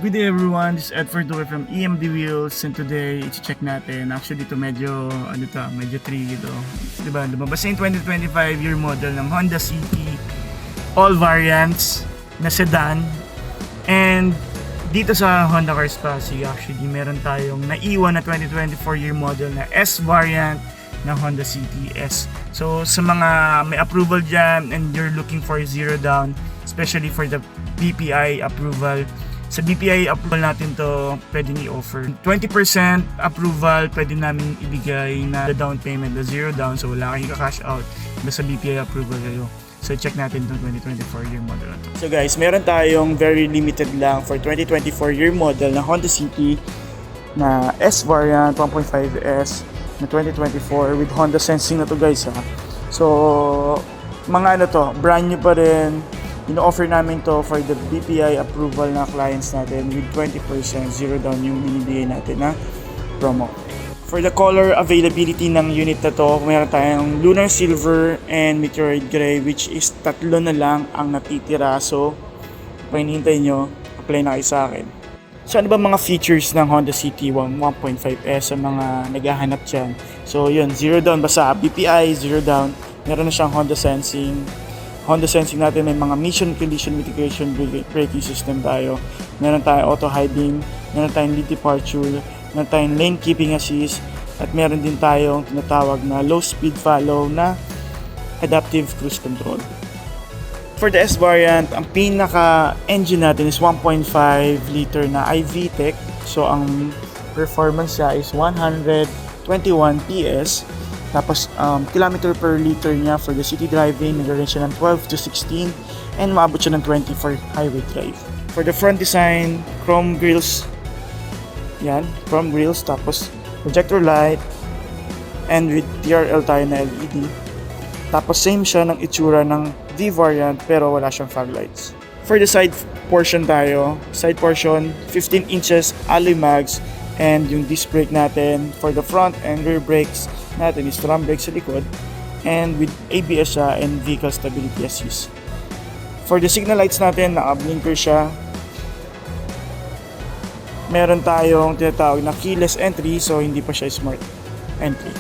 Good day everyone, this is Edford Duque from EMD Wheels, and today i-check natin. Actually ito medyo tricky to. Diba, lumabas na yung 2025 year model ng Honda City, all variants na sedan. And dito sa Honda Cars Pasig, actually meron tayong naiwan na 2024 year model na S variant ng Honda City S. So sa mga may approval dyan and you're looking for zero down, especially for the BPI approval, sa BPI approval natin to pwedeng i-offer 20% approval, pwede namin ibigay na down payment na zero down, so wala kayong ka-cash out basta BPI approval kayo. So check natin itong 2024 year model na to. So guys, meron tayong very limited lang for 2024 year model na Honda City na S variant 1.5S na 2024 with Honda Sensing na to guys ha. So mga brand new pa rin. Ino-offer namin to for the BPI approval na clients natin with 20% zero down yung binibigay natin na promo. For the color availability ng unit na to, meron tayong Lunar Silver and Meteoroid Gray, which is tatlo na lang ang natitira. So, kung hinihintay nyo, apply na kayo sa akin. So, ano ba mga features ng Honda City 1.5S sa mga naghahanap dyan? So, yun, zero down. Basta BPI, zero down. Meron na siyang Honda Sensing. Honda Sensing natin may mga mission collision mitigation braking system tayo. Meron tayong auto high beam, meron tayong lead departure, meron tayong lane keeping assist, at meron din tayong tinatawag na low speed follow na adaptive cruise control. For the S variant, ang pinaka engine natin is 1.5 liter na iVTEC. So ang performance niya is 121 PS. Tapos kilometer per liter niya for the city driving, nag-range siya ng 12 to 16 and maabot siya ng 20 for highway drive. For the front design, chrome grills. Yan, chrome grills, tapos projector light and with TRL tayo na LED. Tapos same siya ng itsura ng V variant pero wala siyang fog lights. For the side portion tayo, side portion 15 inches alloy mags, and yung disc brake natin for the front and rear brakes natin is drum brake sa likod and with ABS siya and vehicle stability assist. For the signal lights natin, naka-blinker siya. Meron tayong tinatawag na keyless entry, so hindi pa siya smart entry.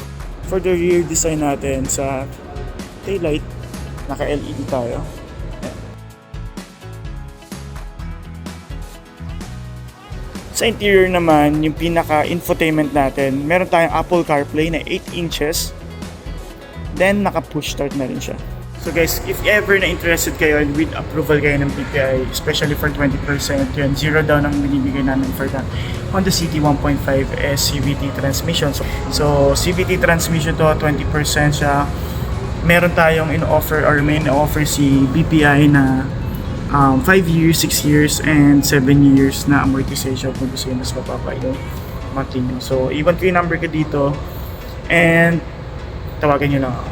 For the rear design natin sa taillight, naka-LED tayo. Sa interior naman, yung pinaka-infotainment natin, meron tayong Apple CarPlay na 8 inches. Then, naka-push start na rin siya. So guys, if ever na interested kayo and with approval kayo ng BPI, especially for 20%, yun, zero down ang binibigay namin for the Honda City 1.5S CVT transmission. So CVT transmission to, 20% siya. Meron tayong in-offer or may in-offer si BPI na 5 years, 6 years, and 7 years na amortization kung gusto yung mas mapapa yung monthly nyo. So, iwan ko yung number ko dito and tawagan nyo lang ako.